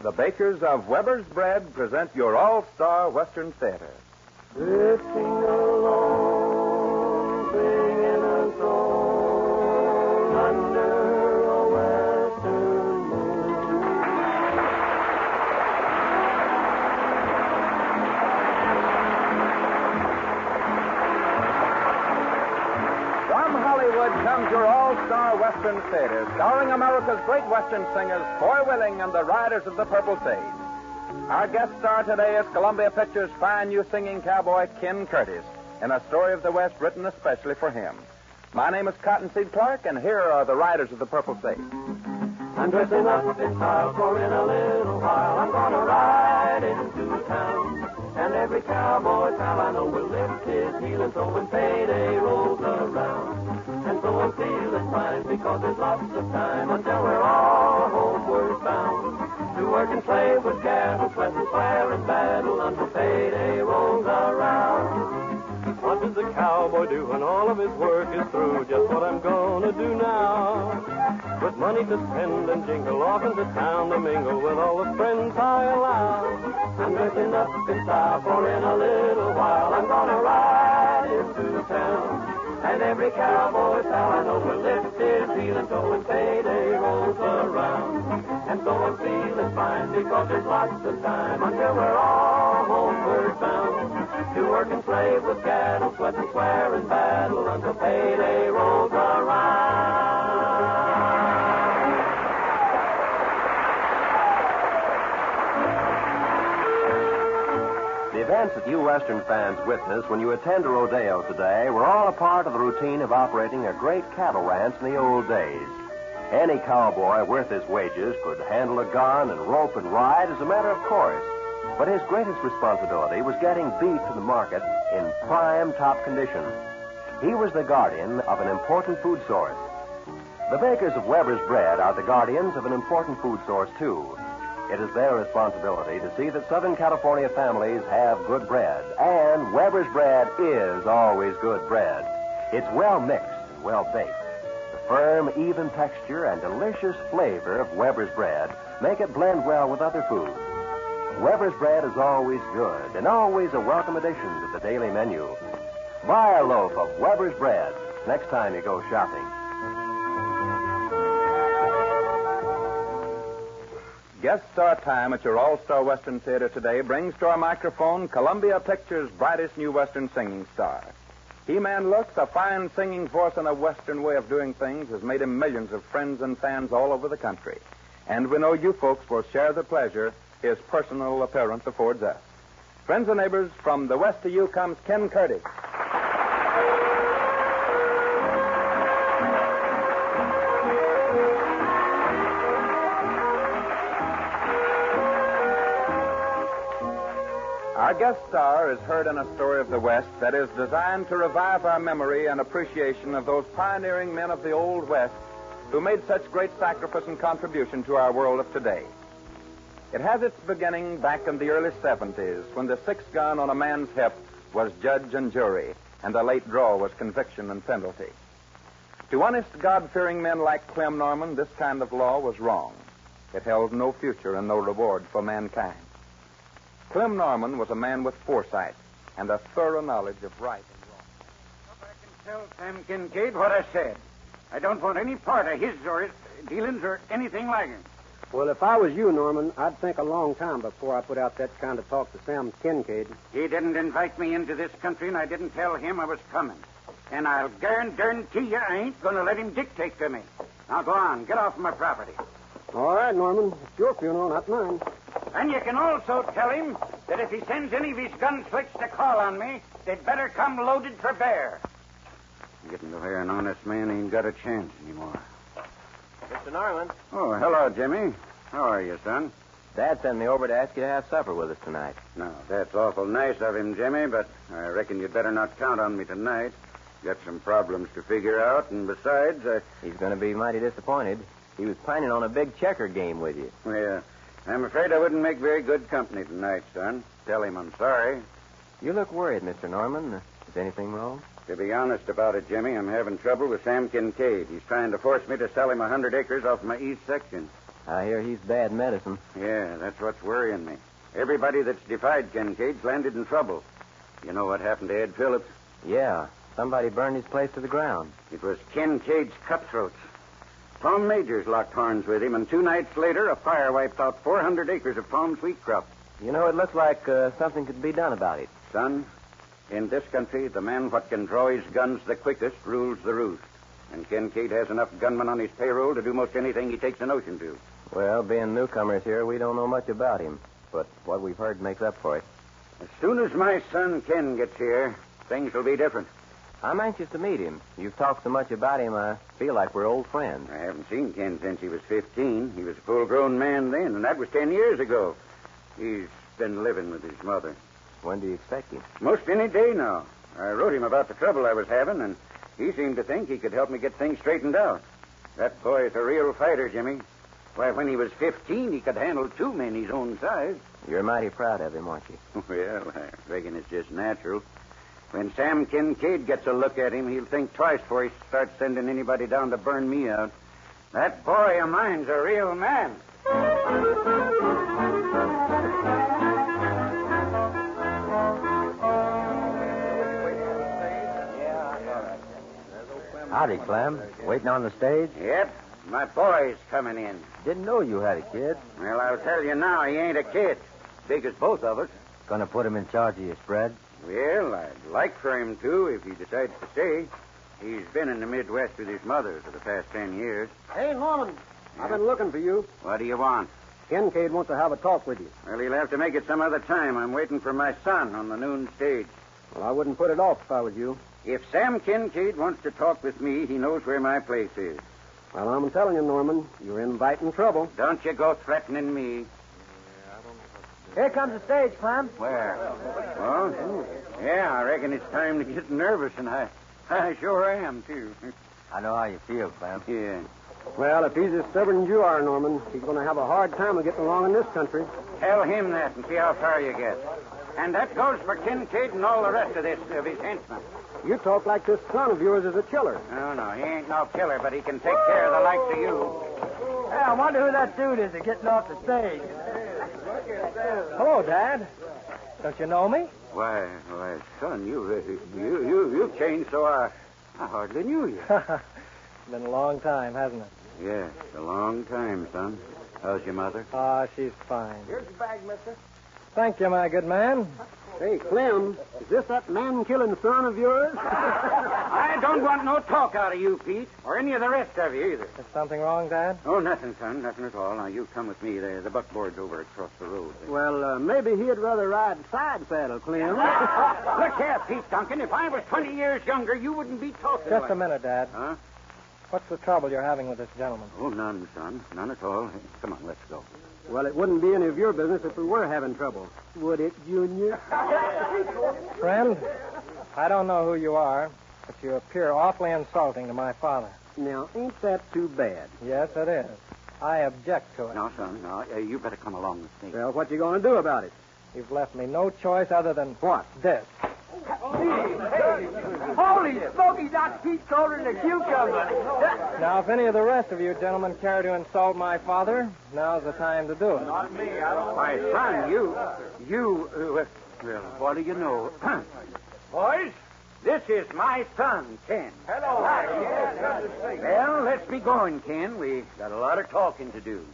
the bakers of Weber's Bread present your all-star Western Theater. Drifting along, singing a song under a western moon. From Hollywood comes your all-star Western Theater, starring America's great Western singers, Foy Willing and the Riders of the Purple Sage. Our guest star today is Columbia Pictures' fine new singing cowboy, Ken Curtis, in a story of the West written especially for him. My name is Cottonseed Clark, and here are the Riders of the Purple Sage. I'm dressing up in style, for in a little while I'm gonna ride into town. And every cowboy pal I know will lift his heel, and so when payday rolls around. And so I'm feeling fine, because there's lots of time until we're all homeward bound. To work and slave with cattle, sweat and swear and battle until payday rolls around. What does the cowboy do when all of his work is through? Just what I'm gonna do now. With money to spend and jingle off into town to mingle with all the friends I allow. I'm dressing up in style, for in a little while I'm gonna ride into town. And every cowboy pal I know will lift his heel until when payday rolls around. And so I'm feeling fine, because there's lots of time until we're all homeward bound. To work and slave with cattle, sweat and swear and battle until payday rolls around. The events that you Western fans witnessed when you attend a rodeo today were all a part of the routine of operating a great cattle ranch in the old days. Any cowboy worth his wages could handle a gun and rope and ride as a matter of course. But his greatest responsibility was getting beef to the market in prime top condition. He was the guardian of an important food source. The bakers of Weber's Bread are the guardians of an important food source, too. It is their responsibility to see that Southern California families have good bread. And Weber's Bread is always good bread. It's well mixed and well baked. The firm, even texture and delicious flavor of Weber's Bread make it blend well with other foods. Weber's Bread is always good and always a welcome addition to the daily menu. Buy a loaf of Weber's Bread next time you go shopping. Guest star time at your all-star Western Theater today brings to our microphone Columbia Pictures' brightest new Western singing star. He-Man Looks, a fine singing voice and a Western way of doing things, has made him millions of friends and fans all over the country. And we know you folks will share the pleasure his personal appearance affords us. Friends and neighbors, from the West to you comes Ken Curtis. Our guest star is heard in a story of the West that is designed to revive our memory and appreciation of those pioneering men of the Old West who made such great sacrifice and contribution to our world of today. It has its beginning back in the early 70s when the sixth gun on a man's hip was judge and jury, and the late draw was conviction and penalty. To honest, God-fearing men like Clem Norman, this kind of law was wrong. It held no future and no reward for mankind. Clem Norman was a man with foresight and a thorough knowledge of right and wrong. Go back and tell Sam Kincaid what I said. I don't want any part of his or his dealings or anything like it. Well, if I was you, Norman, I'd think a long time before I put out that kind of talk to Sam Kincaid. He didn't invite me into this country, and I didn't tell him I was coming. And I'll guarantee you I ain't going to let him dictate to me. Now, go on. Get off my property. All right, Norman. It's your funeral, not mine. And you can also tell him that if he sends any of his gunslicks to call on me, they'd better come loaded for bear. Getting to where an honest man ain't got a chance anymore. Mr. Norman. Oh, hello, Jimmy. How are you, son? Dad sent me over to ask you to have supper with us tonight. No, that's awful nice of him, Jimmy, but I reckon you'd better not count on me tonight. Got some problems to figure out, and besides, He's going to be mighty disappointed. He was planning on a big checker game with you. Well, I'm afraid I wouldn't make very good company tonight, son. Tell him I'm sorry. You look worried, Mr. Norman. Is anything wrong? To be honest about it, Jimmy, I'm having trouble with Sam Kincaid. He's trying to force me to sell him 100 acres off my east section. I hear he's bad medicine. Yeah, that's what's worrying me. Everybody that's defied Kincaid's landed in trouble. You know what happened to Ed Phillips? Yeah, somebody burned his place to the ground. It was Kincaid's cutthroats. Tom Majors locked horns with him, and 2 nights later, a fire wiped out 400 acres of Tom's wheat crop. You know, it looks like something could be done about it. Son, in this country, the man what can draw his guns the quickest rules the roost. And Kincaid has enough gunmen on his payroll to do most anything he takes a notion to. Well, being newcomers here, we don't know much about him. But what we've heard makes up for it. As soon as my son Ken gets here, things will be different. I'm anxious to meet him. You've talked so much about him, I feel like we're old friends. I haven't seen Ken since he was 15. He was a full-grown man then, and that was 10 years ago. He's been living with his mother. When do you expect him? Most any day now. I wrote him about the trouble I was having, and he seemed to think he could help me get things straightened out. That boy's a real fighter, Jimmy. Why, when he was 15, he could handle 2 men his own size. You're mighty proud of him, aren't you? Well, I reckon it's just natural. When Sam Kincaid gets a look at him, he'll think twice before he starts sending anybody down to burn me out. That boy of mine's a real man. Howdy, Clem. Waiting on the stage? Yep, my boy's coming in. Didn't know you had a kid. Well, I'll tell you now, he ain't a kid. Big as both of us. Gonna put him in charge of your spread? Well, I'd like for him to if he decides to stay. He's been in the Midwest with his mother for the past 10 years. Hey, Norman, I've been looking for you. What do you want? Kincaid wants to have a talk with you. Well, he'll have to make it some other time. I'm waiting for my son on the noon stage. Well, I wouldn't put it off if I was you. If Sam Kincaid wants to talk with me, he knows where my place is. Well, I'm telling you, Norman, you're inviting trouble. Don't you go threatening me. Here comes the stage, Clem. Where? Oh? Yeah, I reckon it's time to get nervous, and I sure am, too. I know how you feel, Clem. Yeah. Well, if he's as stubborn as you are, Norman, he's going to have a hard time of getting along in this country. Tell him that and see how far you get. And that goes for Kincaid and all the rest of his henchmen. You talk like this son of yours is a killer. No, he ain't no killer, but he can take care of the likes of you. Hey, I wonder who that dude is getting off the stage. Hello, Dad. Don't you know me? Why, son, you changed so I hardly knew you. Been a long time, hasn't it? Yes, a long time, son. How's your mother? Ah, she's fine. Here's the bag, mister. Thank you, my good man. Hey, Clem, is this that man-killing son of yours? I don't want no talk out of you, Pete, or any of the rest of you either. Is something wrong, Dad? Oh, nothing, son, nothing at all. Now, you come with me. The buckboard's over across the road. Well, maybe he'd rather ride side saddle, Clem. Look here, Pete Duncan. If I was 20 years younger, you wouldn't be talking Just like... a minute, Dad. Huh? What's the trouble you're having with this gentleman? Oh, none, son. None at all. Come on, let's go. Well, it wouldn't be any of your business if we were having trouble. Would it, Junior? Friend, I don't know who you are, but you appear awfully insulting to my father. Now, ain't that too bad? Yes, it is. I object to it. No, son, no. You better come along with me. Well, what you going to do about it? You've left me no choice other than... What? This. Holy smoky, that Pete's colder than a cucumber. Now, if any of the rest of you gentlemen care to insult my father, now's the time to do it. Not me. I don't... My son, well, what do you know? Boys, this is my son, Ken. Hello. Well, let's be going, Ken. We got a lot of talking to do.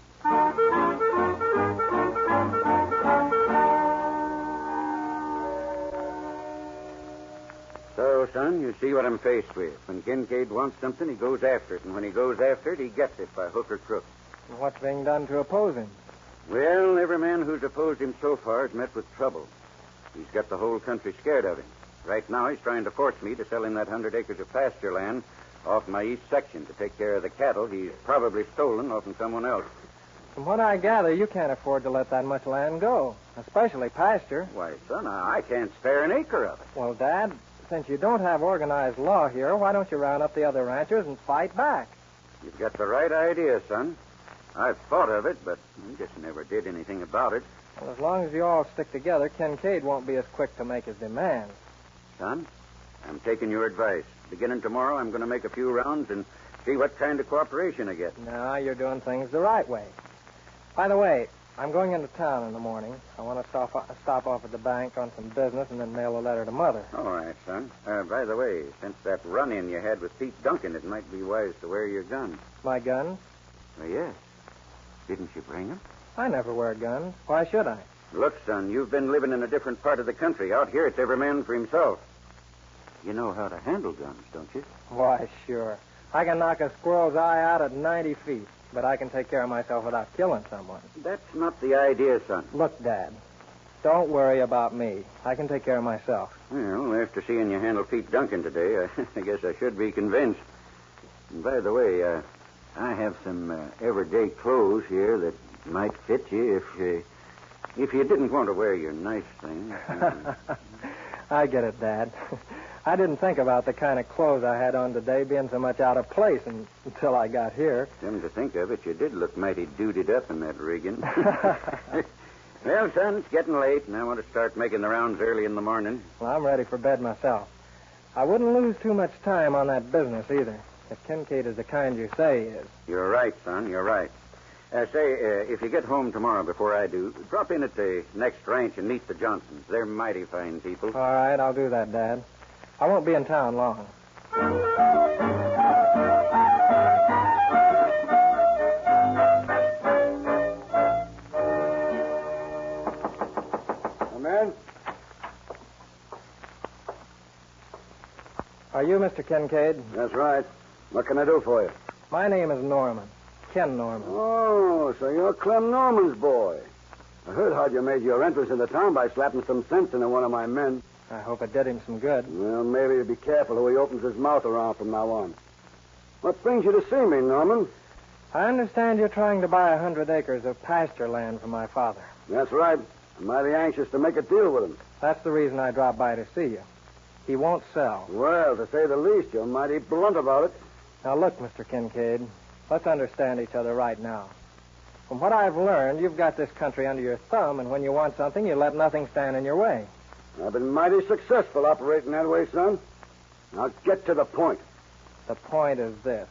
So, son, you see what I'm faced with. When Kincaid wants something, he goes after it. And when he goes after it, he gets it by hook or crook. What's being done to oppose him? Well, every man who's opposed him so far has met with trouble. He's got the whole country scared of him. Right now, he's trying to force me to sell him that 100 acres of pasture land off my east section to take care of the cattle he's probably stolen off from someone else. From what I gather, you can't afford to let that much land go, especially pasture. Why, son, I can't spare an acre of it. Well, Dad, since you don't have organized law here, why don't you round up the other ranchers and fight back? You've got the right idea, son. I've thought of it, but just never did anything about it. Well, as long as you all stick together, Kincaid won't be as quick to make his demands. Son, I'm taking your advice. Beginning tomorrow, I'm going to make a few rounds and see what kind of cooperation I get. Now, you're doing things the right way. By the way, I'm going into town in the morning. I want to stop off at the bank on some business and then mail a letter to Mother. All right, son. By the way, since that run-in you had with Pete Duncan, it might be wise to wear your gun. My guns? Well, yes. Didn't you bring them? I never wear guns. Why should I? Look, son, you've been living in a different part of the country. Out here, it's every man for himself. You know how to handle guns, don't you? Why, sure. I can knock a squirrel's eye out at 90 feet, but I can take care of myself without killing someone. That's not the idea, son. Look, Dad, don't worry about me. I can take care of myself. Well, after seeing you handle Pete Duncan today, I guess I should be convinced. And by the way, I have some everyday clothes here that might fit you if you didn't want to wear your nice things. I get it, Dad. I didn't think about the kind of clothes I had on today being so much out of place until I got here. Come to think of it, you did look mighty duded up in that rigging. Well, son, it's getting late, and I want to start making the rounds early in the morning. Well, I'm ready for bed myself. I wouldn't lose too much time on that business either, if Kincaid is the kind you say he is. You're right, son, you're right. If you get home tomorrow before I do, drop in at the next ranch and meet the Johnsons. They're mighty fine people. All right, I'll do that, Dad. I won't be in town long. Come in. Are you Mr. Kincaid? That's right. What can I do for you? My name is Norman. Ken Norman. Oh, so you're Clem Normans' boy. I heard how you made your entrance into town by slapping some sense into one of my men. I hope it did him some good. Well, maybe you'll be careful who he opens his mouth around from now on. What brings you to see me, Norman? I understand you're trying to buy 100 acres of pasture land from my father. That's right. I'm mighty anxious to make a deal with him. That's the reason I dropped by to see you. He won't sell. Well, to say the least, you're mighty blunt about it. Now, look, Mr. Kincaid, let's understand each other right now. From what I've learned, you've got this country under your thumb, and when you want something, you let nothing stand in your way. I've been mighty successful operating that way, son. Now get to the point. The point is this.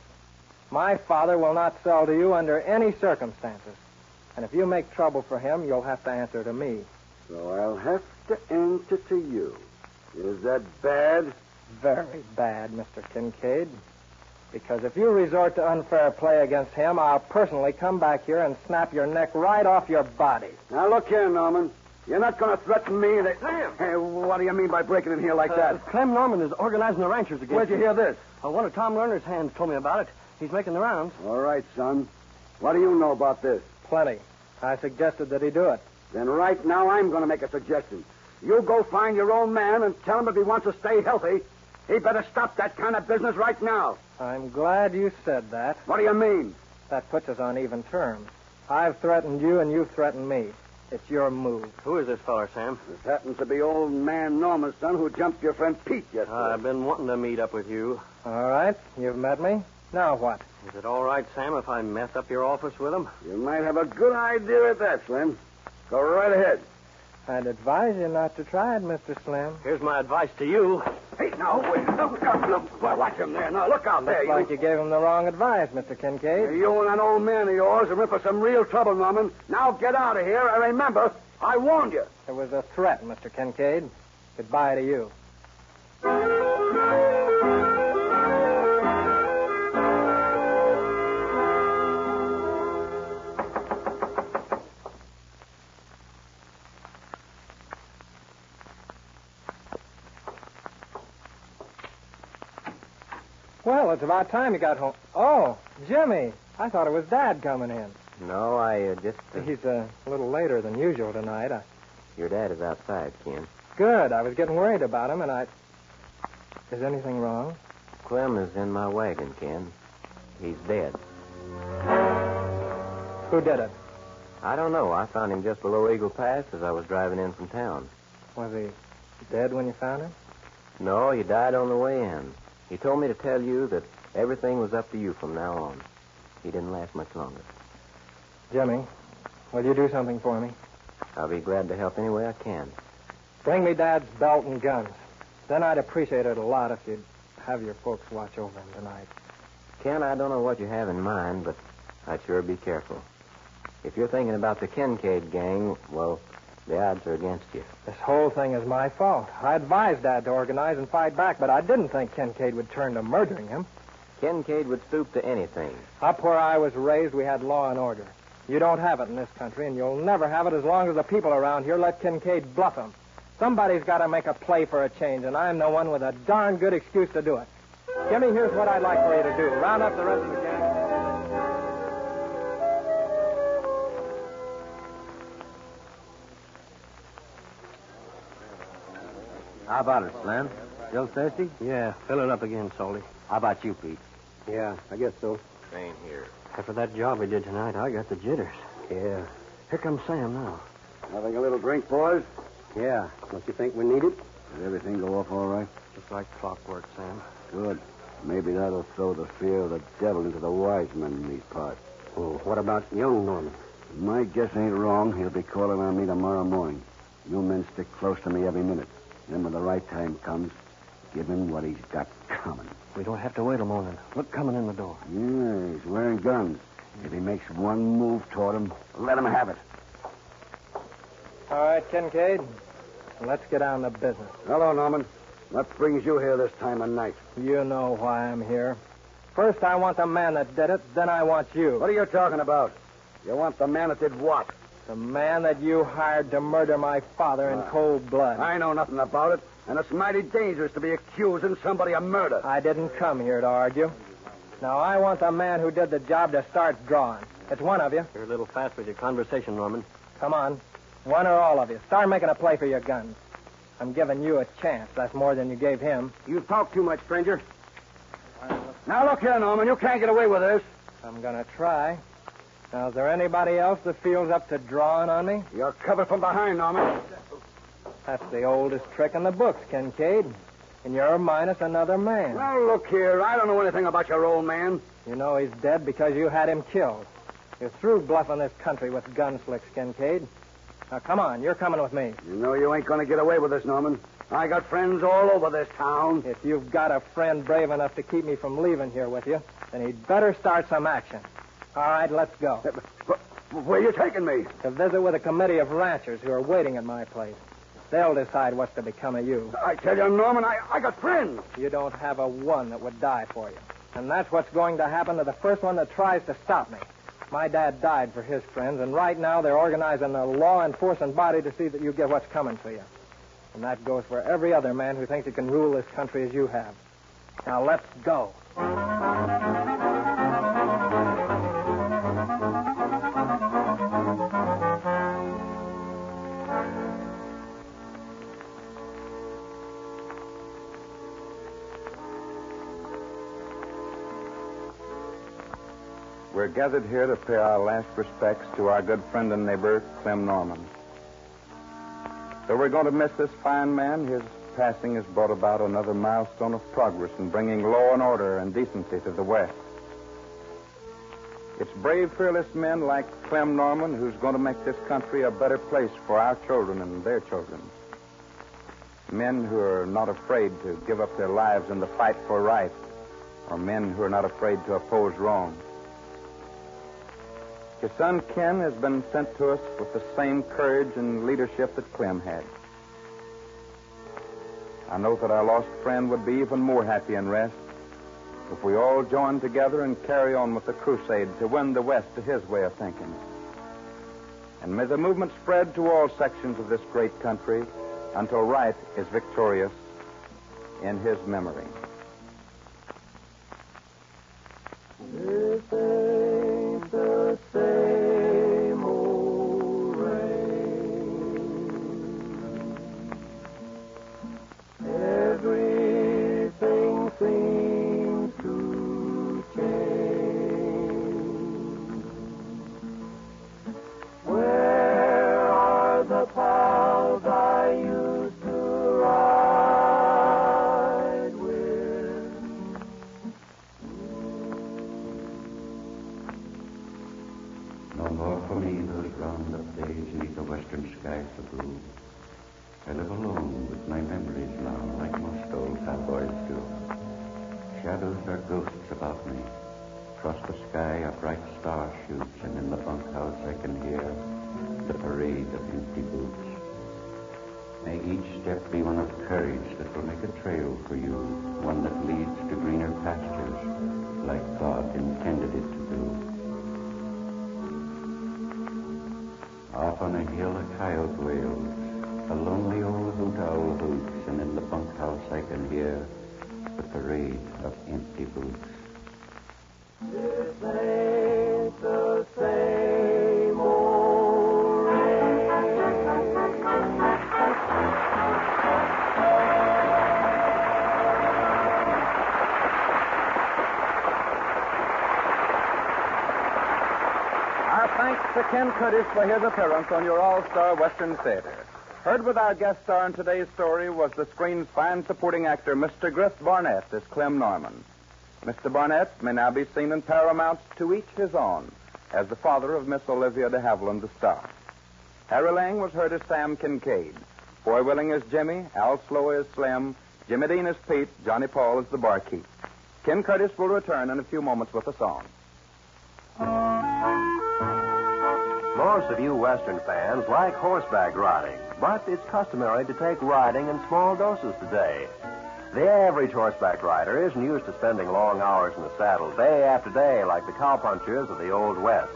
My father will not sell to you under any circumstances. And if you make trouble for him, you'll have to answer to me. So I'll have to answer to you. Is that bad? Very bad, Mr. Kincaid. Because if you resort to unfair play against him, I'll personally come back here and snap your neck right off your body. Now, look here, Norman. You're not going to threaten me that... Clem! Hey, what do you mean by breaking in here like that? Clem Norman is organizing the ranchers against Where'd you hear this? One of Tom Lerner's hands told me about it. He's making the rounds. All right, son. What do you know about this? Plenty. I suggested that he do it. Then right now I'm going to make a suggestion. You go find your own man and tell him if he wants to stay healthy, he better stop that kind of business right now. I'm glad you said that. What do you mean? That puts us on even terms. I've threatened you and you've threatened me. It's your move. Who is this feller, Sam? This happens to be old man Norman's son who jumped your friend Pete yesterday. I've been wanting to meet up with you. All right. You've met me. Now what? Is it all right, Sam, if I mess up your office with him? You might have a good idea at that, Slim. Go right ahead. I'd advise you not to try it, Mr. Slim. Here's my advice to you. Hey, now, wait. Look. Watch him there. Now, look out there. Looks like you gave him the wrong advice, Mr. Kincaid. You and that old man of yours are in for some real trouble, Norman. Now get out of here, and remember, I warned you. It was a threat, Mr. Kincaid. Goodbye to you. Well, it's about time you got home. Oh, Jimmy. I thought it was Dad coming in. No, I just... He's a little later than usual tonight. Your dad is outside, Ken. Good. I was getting worried about him, and Is anything wrong? Clem is in my wagon, Ken. He's dead. Who did it? I don't know. I found him just below Eagle Pass as I was driving in from town. Was he dead when you found him? No, he died on the way in. He told me to tell you that everything was up to you from now on. He didn't last much longer. Jimmy, will you do something for me? I'll be glad to help any way I can. Bring me Dad's belt and guns. Then I'd appreciate it a lot if you'd have your folks watch over him tonight. Ken, I don't know what you have in mind, but I'd sure be careful. If you're thinking about the Kincaid gang, well, the odds are against you. This whole thing is my fault. I advised Dad to organize and fight back, but I didn't think Kincaid would turn to murdering him. Kincaid would stoop to anything. Up where I was raised, we had law and order. You don't have it in this country, and you'll never have it as long as the people around here let Kincaid bluff him. Somebody's got to make a play for a change, and I'm the one with a darn good excuse to do it. Jimmy, here's what I'd like for you to do. Round up the rest of the gang. How about it, Slim? Still thirsty? Yeah, fill it up again, Salty. How about you, Pete? Yeah, I guess so. Same here. After that job we did tonight, I got the jitters. Yeah. Here comes Sam now. Having a little drink, boys? Yeah. Don't you think we need it? Did everything go off all right? Just like clockwork, Sam. Good. Maybe that'll throw the fear of the devil into the wise men in these parts. Oh, what about young Norman? My guess ain't wrong. He'll be calling on me tomorrow morning. You men stick close to me every minute. Then when the right time comes, give him what he's got coming. We don't have to wait a moment. Look coming in the door. Yeah, he's wearing guns. If he makes one move toward him, let him have it. All right, Kincaid. Let's get down to business. Hello, Norman. What brings you here this time of night? You know why I'm here. First, I want the man that did it. Then I want you. What are you talking about? You want the man that did what? The man that you hired to murder my father in cold blood. I know nothing about it, and it's mighty dangerous to be accusing somebody of murder. I didn't come here to argue. Now, I want the man who did the job to start drawing. It's one of you. You're a little fast with your conversation, Norman. Come on. One or all of you. Start making a play for your guns. I'm giving you a chance. That's more than you gave him. You talk too much, stranger. Now, look here, Norman. You can't get away with this. I'm going to try. Now, is there anybody else that feels up to drawing on me? You're covered from behind, Norman. That's the oldest trick in the books, Kincaid. And you're minus another man. Now, look here. I don't know anything about your old man. You know he's dead because you had him killed. You're through bluffing this country with gun slicks, Kincaid. Now, come on. You're coming with me. You know you ain't going to get away with this, Norman. I got friends all over this town. If you've got a friend brave enough to keep me from leaving here with you, then he'd better start some action. All right, let's go. But where are you taking me? To visit with a committee of ranchers who are waiting at my place. They'll decide what's to become of you. I tell you, Norman, I got friends. You don't have a one that would die for you. And that's what's going to happen to the first one that tries to stop me. My dad died for his friends, and right now they're organizing a law enforcement body to see that you get what's coming to you. And that goes for every other man who thinks he can rule this country as you have. Now, let's go. We're gathered here to pay our last respects to our good friend and neighbor, Clem Normans. Though we're going to miss this fine man, his passing has brought about another milestone of progress in bringing law and order and decency to the West. It's brave, fearless men like Clem Norman who's going to make this country a better place for our children and their children. Men who are not afraid to give up their lives in the fight for right, or men who are not afraid to oppose wrong. His son, Ken, has been sent to us with the same courage and leadership that Clem had. I know that our lost friend would be even more happy and rest if we all join together and carry on with the crusade to win the West to his way of thinking. And may the movement spread to all sections of this great country until right is victorious in his memory. This ain't the same old rain. Everything seems to change. Where are the pals I used to ride with? No more for me those round-up days neath the western skies so blue. I live alone with my memories now, like most old cowboys do. Shadows are ghosts about me, Across the sky a bright star shoots, and in the bunkhouse I can hear the parade of empty boots. May each step be one of courage that will make a trail for you, one that leads to greener pastures, like God intended it to do. Off on a hill a coyote wails, a lonely old hoot owl hoots, and in the bunkhouse I can hear the parade of empty boots. This ain't the same old rain. Our thanks to Ken Curtis for his appearance on your All-Star Western Theater. Heard with our guest star in today's story was the screen's fine supporting actor, Mr. Griff Barnett, as Clem Norman. Mr. Barnett may now be seen in Paramount's To Each His Own as the father of Miss Olivia de Havilland, the star. Harry Lang was heard as Sam Kincaid. Foy Willing as Jimmy, Al Slow as Slim, Jimmy Dean as Pete, Johnny Paul as the barkeep. Ken Curtis will return in a few moments with a song. Most of you Western fans like horseback riding, but it's customary to take riding in small doses today. The average horseback rider isn't used to spending long hours in the saddle day after day like the cowpunchers of the Old West.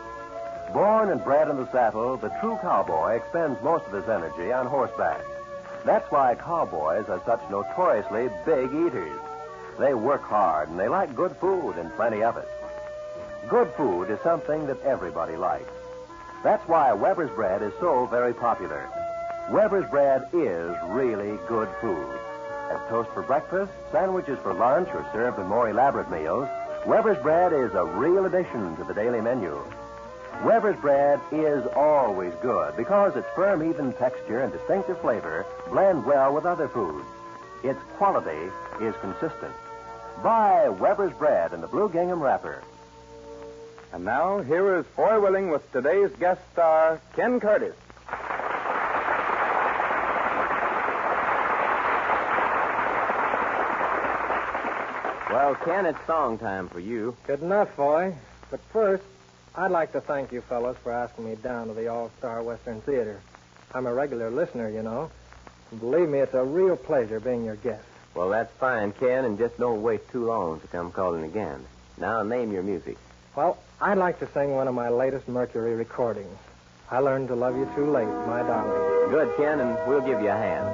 Born and bred in the saddle, the true cowboy expends most of his energy on horseback. That's why cowboys are such notoriously big eaters. They work hard and they like good food and plenty of it. Good food is something that everybody likes. That's why Weber's bread is so very popular. Weber's bread is really good food. As toast for breakfast, sandwiches for lunch, or served in more elaborate meals, Weber's bread is a real addition to the daily menu. Weber's bread is always good because its firm, even texture and distinctive flavor blend well with other foods. Its quality is consistent. Buy Weber's bread in the blue gingham wrapper. And now, here is Foy Willing with today's guest star, Ken Curtis. Well, Ken, it's song time for you. Good enough, Foy. But first, I'd like to thank you fellows for asking me down to the All-Star Western Theater. I'm a regular listener, you know. And believe me, it's a real pleasure being your guest. Well, that's fine, Ken, and just don't wait too long to come calling again. Now, name your music. Well, I'd like to sing one of my latest Mercury recordings. I Learned to Love You Too Late, My Darling. Good, Ken, and we'll give you a hand.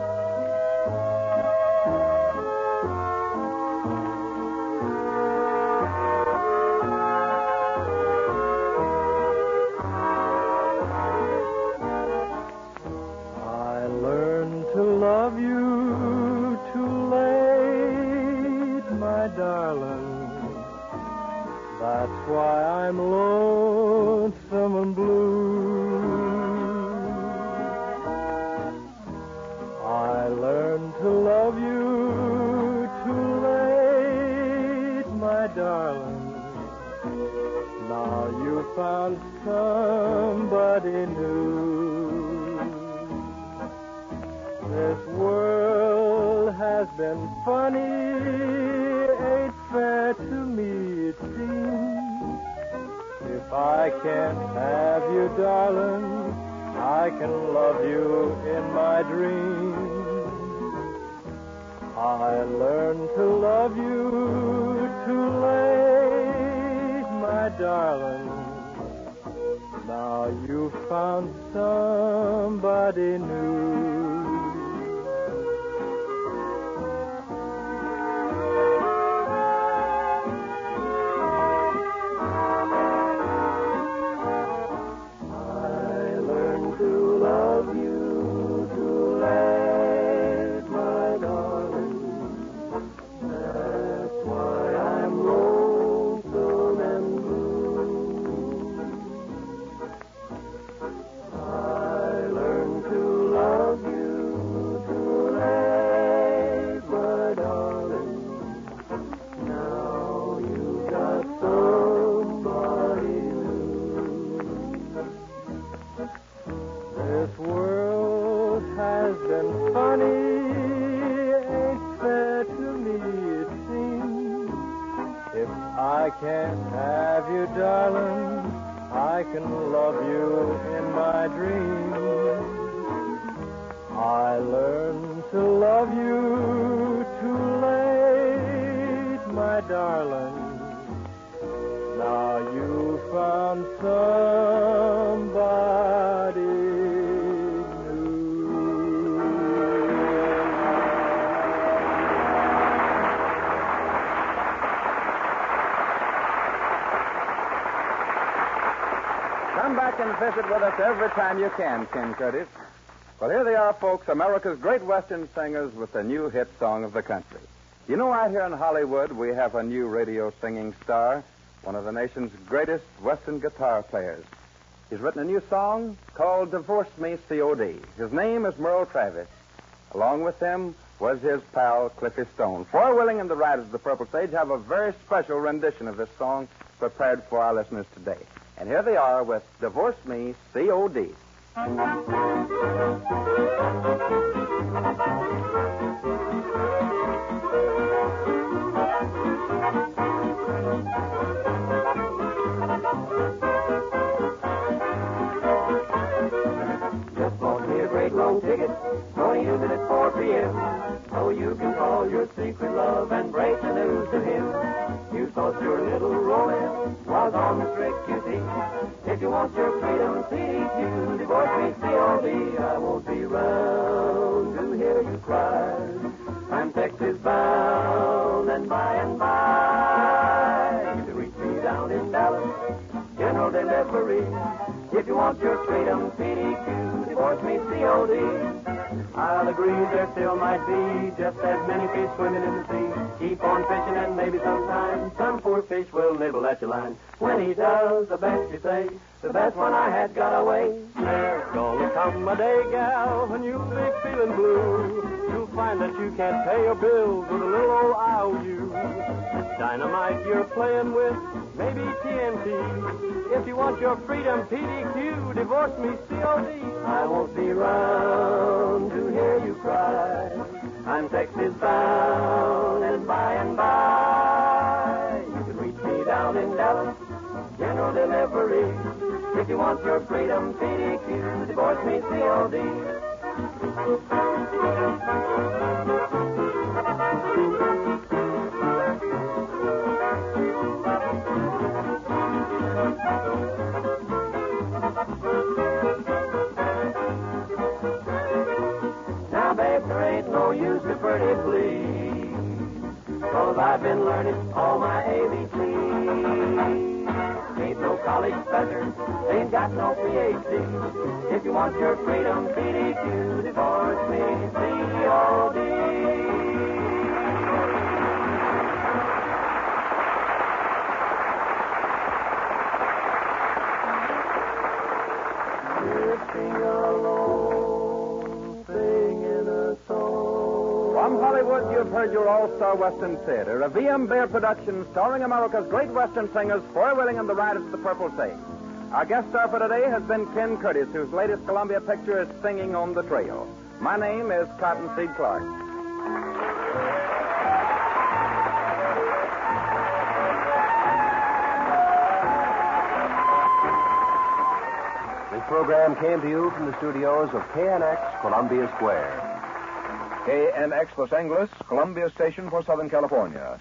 I learned to love you too late, my darling. That's why I'm lonesome and blue. I learned to love you too late, my darling. Now you found somebody new. This world has been funny, ain't fair to me, it seems. If I can't have you, darling, I can love you in my dreams. I learned to love you too late, my darling. Now you've found somebody new. Love can't have you, darling, I can love you in my dreams. I learned to love you too late, my darling. Now you found somebody new. Come back and visit with us every time you can, Ken Curtis. Well, here they are, folks, America's great Western singers with the new hit song of the country. You know, out here in Hollywood, we have a new radio singing star, one of the nation's greatest Western guitar players. He's written a new song called Divorce Me, C.O.D. His name is Merle Travis. Along with him was his pal, Cliffy Stone. Four Willing and the Riders of the Purple Sage have a very special rendition of this song prepared for our listeners today. And here they are with Divorce Me, C.O.D. Just bought me a great long ticket, gonna use it at 4 p.m. So you can call your secret love and break the news to him. You thought your little romance was on the trick, you see. If you want your freedom, CDQ, divorce me, COD. I won't be round to hear you cry. I'm Texas bound, and by, you can reach me down in Dallas, General Delivery. If you want your freedom, CDQ, divorce me, COD. I'll agree there still might be just as many fish swimming in the sea. Keep on fishing and maybe sometime some poor fish will nibble at your line. When he does, the best you say, the best one I had got away. There's gonna come a day, gal, when you'll be feeling blue. You'll find that you can't pay your bills with a little old IOU. Dynamite you're playing with, maybe TNT. If you want your freedom, PDQ, divorce me, COD. I won't be round to hear you cry. I'm Texas bound, and by, you can reach me down in Dallas, General Delivery. If you want your freedom, PDQ, divorce me, COD. Now, babe, there ain't no use to pretty please, 'cause I've been learning all my ABCs. Ain't no college professor, ain't got no PhD. If you want your freedom, PDQ, divorce me, COD. Sitting alone, singing a song. From Hollywood, you've heard your all-star Western theater, a V.M. Bear production starring America's great Western singers, Four Willing and the Riders of the Purple Sage. Our guest star for today has been Ken Curtis, whose latest Columbia picture is Singing on the Trail. My name is Cottonseed Clark. This program came to you from the studios of KNX, Columbia Square. KNX Los Angeles, Columbia Station for Southern California.